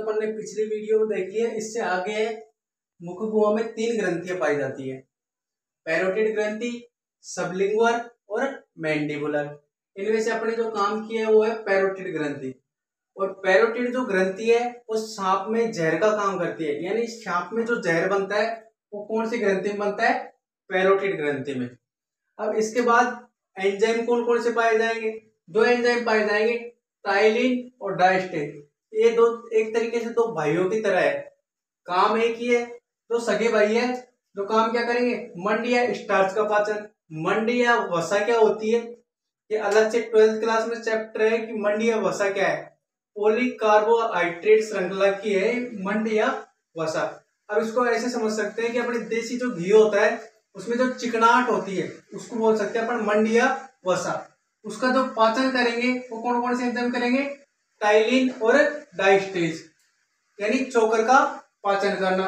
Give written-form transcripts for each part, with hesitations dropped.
तो अपन ने पिछली वीडियो में देख लिया। इससे आगे मुख गुहा में 3 ग्रंथियां पाई जाती है, पैरोटिड ग्रंथि, सबलिंगुअल और मैंडिबुलर। इनमें से अपने जो काम किया है वो है पैरोटिड ग्रंथि। और पैरोटिड जो ग्रंथि है वो सांप में जहर का काम करती है, यानी सांप में जो जहर बनता है वो कौन सी ग्रंथि में बनता है? पैरोटिड ग्रंथि में। अब इसके बाद एंजाइम कौन कौन से पाए जाएंगे? 2 एंजाइम पाए जाएंगे, टाइलिन और डायस्टेन। ये दो एक तरीके से 2 भाइयों की तरह है, काम एक ही है। तो सगे भाई है जो काम क्या करेंगे? मंड या स्टार्च का पाचन। मंड या वसा क्या होती है? ये अलग से 12th क्लास में चैप्टर है कि मंड या वसा क्या है। पॉलीकार्बोहाइड्रेट श्रृंखला की है मंड या वसा। अब इसको ऐसे समझ सकते हैं कि अपने देसी जो घी होता है उसमें जो चिकनाहट होती है उसको बोल सकते हैं अपन मंड या वसा। उसका जो पाचन करेंगे वो कौन कौन से एंजाइम करेंगे? टाइलिन और डायस्टेज, यानी चोकर का पाचन करना।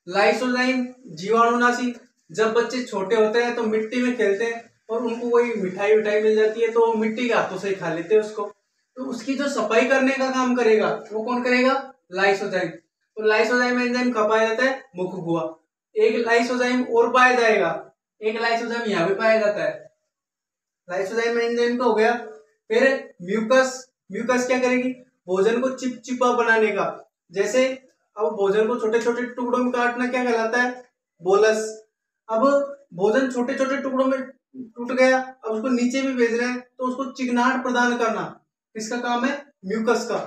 लाइसोजाइम जीवाणुनाशी। जब बच्चे छोटे होते हैं तो मिट्टी में खेलते हैं और उनको कोई मिठाई मिल जाती है तो वो मिट्टी के हाथों से ही खा लेते हैं उसको, तो उसकी जो सफाई करने का काम करेगा वो कौन करेगा? लाइसोजाइम। तो लाइसोजाइम एंजाइम कब पाया जाता है? मुख गुहा। एक लाइसोजाइम और पाया जाएगा, एक लाइसोजाइम यहाँ भी पाया जाता है। लाइसोजाइम एंजाइम तो हो गया। फिर म्यूकस। म्यूकस क्या करेगी? भोजन को चिपचिपा बनाने का। जैसे अब भोजन को छोटे छोटे टुकड़ों में काटना क्या कहलाता है? बोलस। अब भोजन छोटे छोटे टुकड़ों में टूट गया, अब उसको नीचे भी भेज रहे हैं तो उसको चिकनाहट प्रदान करना किसका काम है? म्यूकस का।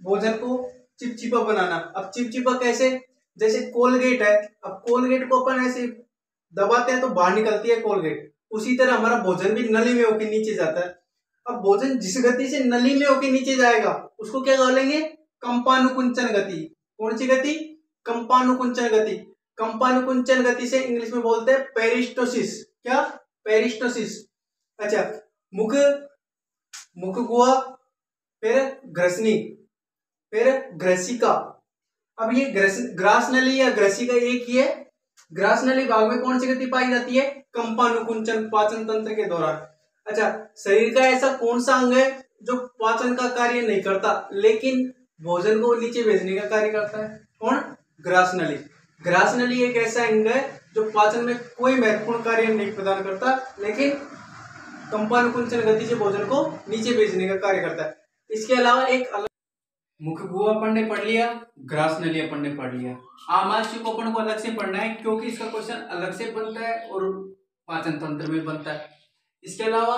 भोजन को चिपचिपा बनाना। अब चिपचिपा कैसे? जैसे कोलगेट है, अब कोलगेट को अपन ऐसे दबाते हैं तो बाहर निकलती है कोलगेट, उसी तरह हमारा भोजन भी नली में होकर नीचे जाता है। अब भोजन जिस गति से नली में होकर नीचे जाएगा उसको क्या बोलेंगे? कंपानुकुंचन गति। कौन सी गति? कंपानुकुंचन गति। कंपानुकुंचन गति से इंग्लिश में बोलते हैं पेरिस्टोसिस। क्या? पेरिस्टोसिस। अच्छा, मुख गुहा, फिर ग्रसनी, फिर ग्रसिका। अब ये ग्रास नली या ग्रसिका एक ही है। ग्रास नली भाग में कौन सी गति पाई जाती है? कंपानुकुंचन, पाचन तंत्र के दौरान। अच्छा, शरीर का ऐसा कौन सा अंग है जो पाचन का कार्य नहीं करता लेकिन भोजन को नीचे भेजने का कार्य करता है? कौन? ग्रास नली। ग्रास नली एक ऐसा अंग है जो पाचन में कोई महत्वपूर्ण कार्य नहीं प्रदान करता लेकिन कंपानुकुंचन गति से भोजन को नीचे भेजने का कार्य करता है। इसके अलावा एक अलग मुख गुहा अपन ने पढ़ लिया, ग्रास नली अपन ने पढ़ लिया। आमाशय को अपन को अलग से पढ़ना है क्योंकि इसका क्वेश्चन अलग से बनता है और पाचन तंत्र में बनता है। इसके अलावा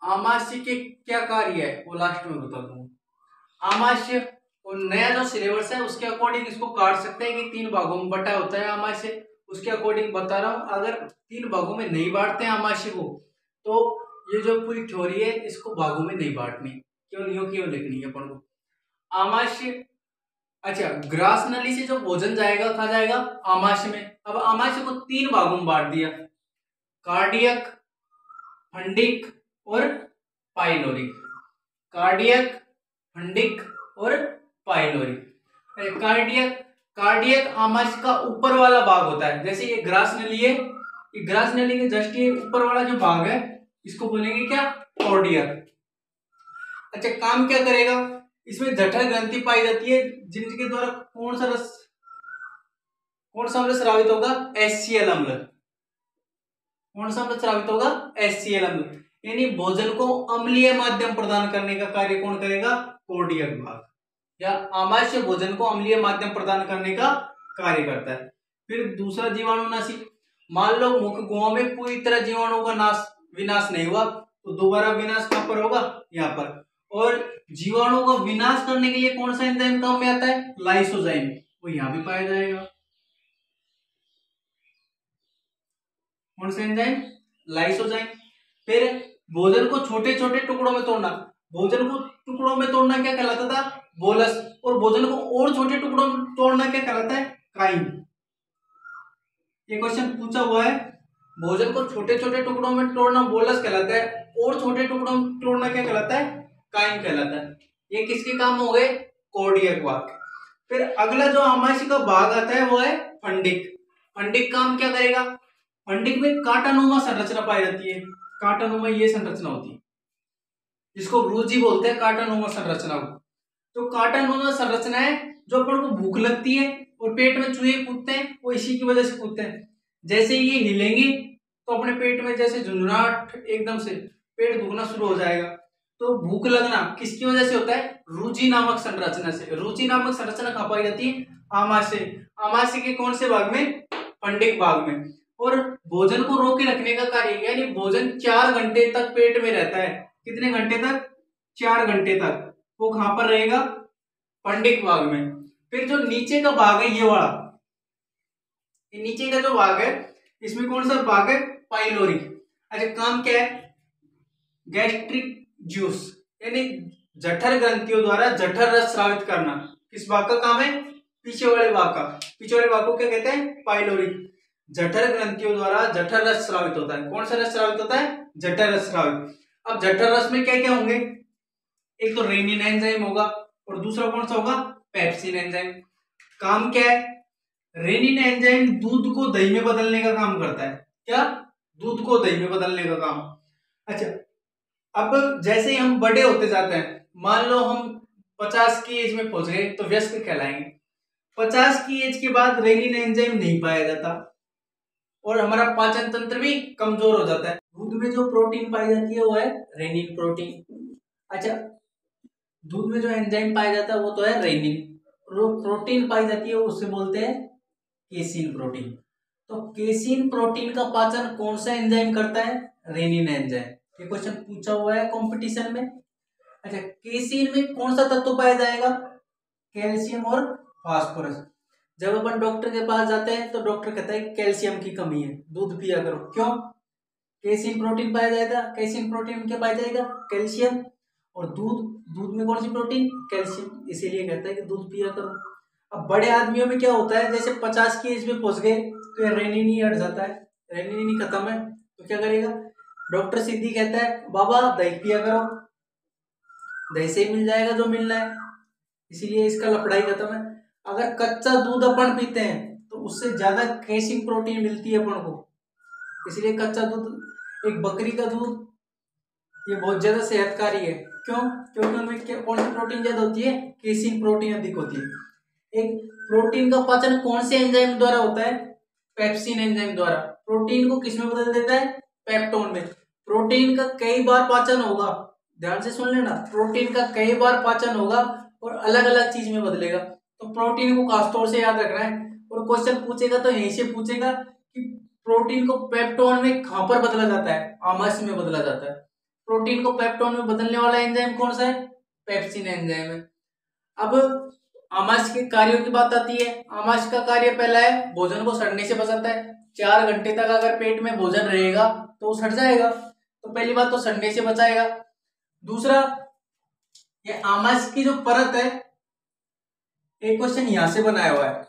आमाशय के क्या कार्य है वो लास्ट में बता दूंगा। आमाशय और नया जो सिलेबस है उसके अकॉर्डिंग इसको काट सकते हैं कि 3 भागों में बटा होता है आमाशय, उसके अकॉर्डिंग बता रहा हूं। अगर 3 भागों में नहीं बांटते हैं आमाशय को तो ये जो पूरी थ्योरी है इसको भागों में नहीं बांटनी, क्यों लिखनी है अपन को। आमाशय, अच्छा, ग्रास नली से जो भोजन जाएगा कहाँ जाएगा? आमाशय में। अब आमाशय को 3 भागों में बांट दिया, कार्डियक, फंडिक और पाइलोरिक। कार्डियक, फंडिक और पाइलोरिक। कार्डियक आमाशय का ऊपर वाला भाग होता है। जैसे ये ग्रास नली है, ये ग्रास नली के जस्ट ये ऊपर वाला जो भाग है इसको बोलेंगे क्या? कार्डियक। अच्छा, काम क्या करेगा? इसमें जठर ग्रंथि पाई जाती है जिनके द्वारा कौन सा अम्ल स्रावित होगा? HCl अम्ल। कौन सा अम्ल स्रावित होगा? HCl अम्ल। यानी भोजन को अम्लीय माध्यम प्रदान करने का कार्य कौन करेगा? कार्डियक भाग या आमाशय भोजन को अम्लीय माध्यम प्रदान करने का कार्य करता है। फिर दूसरा जीवाणुनाशी। मान लो मुख गुहा में पूरी तरह जीवाणुओं का विनाश नहीं हुआ तो दोबारा विनाश कहां पर होगा? यहाँ पर। और जीवाणुओं का विनाश करने के लिए कौन सा एंजाइम काम में आता है? लाइसोजाइम, वो यहां भी पाया जाएगा। कौन सा एंजाइम? लाइसोजाइम। फिर भोजन को छोटे छोटे टुकड़ों में तोड़ना। भोजन को टुकड़ों में तोड़ना क्या कहलाता था? बोलस। और भोजन को और छोटे टुकड़ों में तोड़ना क्या कहलाता है? काइम। ये क्वेश्चन पूछा हुआ है। भोजन को छोटे छोटे टुकड़ों में तोड़ना बोलस कहलाता है और छोटे टुकड़ों में तोड़ना क्या कहलाता है? काइम कहलाता है। ये किसके काम हो गए? कार्डियक भाग। फिर अगला जो आमाशय का भाग आता है वो है फंडिक। फंडिक काम क्या करेगा? फंडिक में कांटानुमा संरचना पाई जाती है। कांटानुमा ये संरचना होती है जिसको ब्रूजी बोलते हैं, कांटानुमा संरचना को। तो कांटानुमा संरचना है जो अपन को भूख लगती है और पेट में चूहे कूदते हैं, वो इसी की वजह से कूदते हैं। जैसे ये हिलेंगे तो अपने पेट में जैसे झुंझुनाहट, एकदम से पेट दुखना शुरू हो जाएगा। तो भूख लगना किसकी वजह से होता है? रुचि नामक संरचना से। रुचि नामक संरचना कहाँ पाई जाती है? आमाशय। आमाशय के कौन से भाग में? फंडिक भाग में। और भोजन को रोके रखने का कार्य, यानी भोजन 4 घंटे तक पेट में रहता है। कितने घंटे तक? 4 घंटे तक। वो कहां पर रहेगा? फंडिक भाग में। फिर जो नीचे का भाग है, ये वाला, ये नीचे का जो भाग है, इसमें कौन सा भाग है? पाइलोरी। अच्छा, काम क्या है? गैस्ट्रिक जूस, यानी जठर ग्रंथियों द्वारा जठर रस स्रावित करना। किस भाग का काम है? पीछे वाले भाग का। पीछे वाले भाग को क्या कहते हैं? पाइलोरी। जठर ग्रंथियों द्वारा जठर रस स्रावित होता है। कौन सा रस स्रावित होता है? जठर रस स्रावित। अब जठर रस में क्या क्या होंगे? एक तो रेनिन एंजाइम होगा और दूसरा कौन सा होगा? Pepsin enzyme. काम क्या है? रेनिन एंजाइम दूध को दही में बदलने का काम करता है। क्या? दूध को दही में बदलने का काम। अच्छा, अब जैसे ही हम बड़े होते जाते हैं, मान लो हम 50 की एज में पहुंच गए तो वयस्क कहलाएंगे। 50 की एज के बाद रेनिन एंजाइम नहीं पाया जाता और हमारा पाचन तंत्र भी कमजोर हो जाता है। दूध में जो प्रोटीन पाई जाती है वो है रेनिन प्रोटीन। अच्छा, दूध में जो एंजाइम पाया जाता है वो तो है रेनिन। प्रोटीन पाई जाती है उससे बोलते हैं केसीन प्रोटीन। तो केसीन प्रोटीन का पाचन कौन सा एंजाइम करता है? Rennin enzyme. ये क्वेश्चन पूछा हुआ है कंपटीशन में। अच्छा, केसीन में कौन सा तत्व पाया जाएगा? कैल्शियम और फास्फोरस। जब अपन डॉक्टर के पास जाते हैं तो डॉक्टर कहता है कैल्शियम की कमी है, दूध पिया करो। क्यों? केसीन प्रोटीन पाया जाएगा। केसीन प्रोटीन में क्या पाया जाएगा? कैल्शियम। और दूध में कौन सी प्रोटीन? कैल्शियम। इसीलिए कहता है कि दूध पिया करो। अब बड़े आदमियों में क्या होता है? जैसे 50 की एज में पहुंच गए तो ये रेनिन ही हट जाता है, रेनिन ही खत्म है। तो क्या करेगा? डॉक्टर सीधी कहता है बाबा दही पिया करो, दही से ही मिल जाएगा जो मिलना है। इसीलिए इसका लफड़ा ही खत्म है। अगर कच्चा दूध अपन पीते हैं तो उससे ज्यादा कैल्शियम प्रोटीन मिलती है अपन को। इसलिए कच्चा दूध, एक बकरी का दूध, ये बहुत ज्यादा सेहतकारी है। क्यों? क्योंकि उनमें कौन सी प्रोटीन ज्यादा होती है? केसीन प्रोटीन अधिक होती है। एक प्रोटीन का पाचन कौन से एंजाइम द्वारा होता है? पेप्सिन एंजाइम द्वारा। प्रोटीन को किस में बदल देता है? पेप्टोन में। प्रोटीन का कई बार पाचन होगा, ध्यान से सुन लेना, प्रोटीन का कई बार पाचन होगा और अलग अलग चीज में बदलेगा। तो प्रोटीन को खासतौर से याद रखना है। और क्वेश्चन पूछेगा तो यहीं से पूछेगा कि प्रोटीन को पेप्टोन में कहां पर बदला जाता है? आमाशय में बदला जाता है। प्रोटीन को पेप्टोन में बदलने वाला एंजाइम कौन सा है? पेप्सिन एंजाइम है। अब आमाशय के कार्यों की बात आती है। आमाशय का कार्य पहला है भोजन को सड़ने से बचाता है। 4 घंटे तक अगर पेट में भोजन रहेगा तो सड़ जाएगा, तो पहली बात तो सड़ने से बचाएगा। दूसरा, ये आमाशय की जो परत है, एक क्वेश्चन यहां से बनाया हुआ है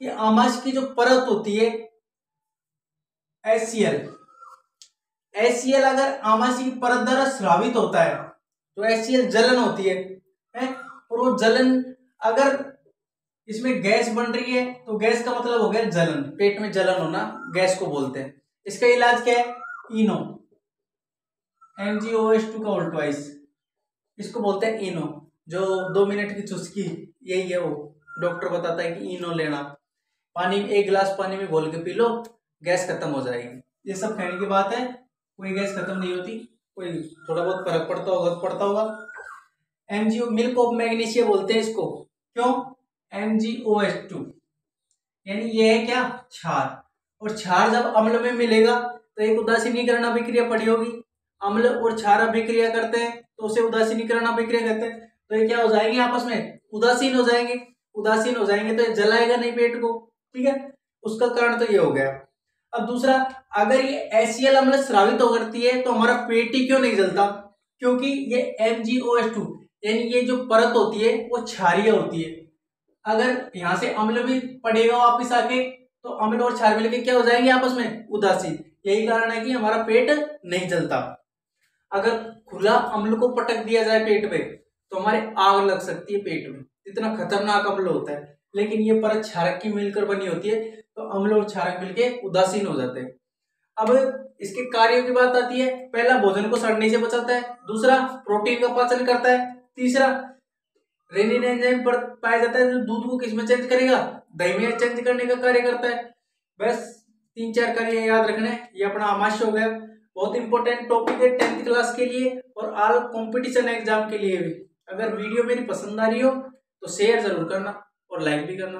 कि आमाशय की जो परत होती है HCl अगर आमाशय की परत द्वारा स्रावित होता है तो HCl जलन होती है? और वो जलन, अगर इसमें गैस बन रही है तो गैस का मतलब हो गया जलन, पेट में जलन होना, गैस को बोलते हैं। इसका इलाज क्या है? इनो, MgOH2 का उल्टवाइस, इसको बोलते हैं इनो। जो 2 मिनट की चुस्की, यही है वो। डॉक्टर बताता है कि इनो लेना, पानी, 1 गिलास पानी में घोल के पी लो, गैस खत्म हो जाएगी। ये सब कहने की बात है, कोई गैस खत्म नहीं होती, कोई थोड़ा बहुत फर्क पड़ता होगा। MgO, मिल्क ऑफ मैग्नीशिया बोलते हैं इसको। क्यों? MgOH2, यानी ये है क्या? क्षार। और क्षार जब अम्ल में मिलेगा तो एक उदासीनीकरण अभिक्रिया पड़ी होगी। अम्ल और क्षार अभिक्रिया करते हैं तो उसे उदासीनीकरण अभिक्रिया कहते हैं। तो ये क्या हो जाएंगे? आपस में उदासीन हो जाएंगे। उदासीन हो जाएंगे तो ये जलाएगा नहीं पेट को, ठीक है? उसका कारण तो ये हो गया। अब दूसरा, अगर ये HCl अम्ल स्रावित करती है तो हमारा पेट ही क्यों नहीं जलता? क्योंकि ये MgOH2 यानी ये जो परत होती है वो क्षारीय होती है। अगर यहाँ से अम्ल भी पड़ेगा वापिस आके तो अम्ल और क्षार मिलकर क्या हो जाएंगे? आपस में उदासीन। यही कारण है कि हमारा पेट नहीं जलता। अगर खुला अम्ल को पटक दिया जाए पेट में तो हमारे आग लग सकती है पेट में, इतना खतरनाक अम्ल होता है। लेकिन ये परत क्षारक की मिलकर बनी होती है तो अम्ल और क्षारक मिलकर उदासीन हो जाते हैं। अब इसके कार्यों की बात आती है। पहला, भोजन को सड़ने से बचाता है। दूसरा, प्रोटीन का पाचन करता है। तीसरा, रेनिन एंजाइम पर पाया जाता है जो दूध को किसमें चेंज करेगा, दही में चेंज करने का कार्य करता है। बस 3-4 कार्य याद रखने, ये अपना आमाशय हो गया। बहुत इंपॉर्टेंट टॉपिक है 10th क्लास के लिए और ऑल कंपटीशन एग्जाम के लिए भी। अगर वीडियो मेरी पसंद आ रही हो तो शेयर जरूर करना और लाइक भी करना।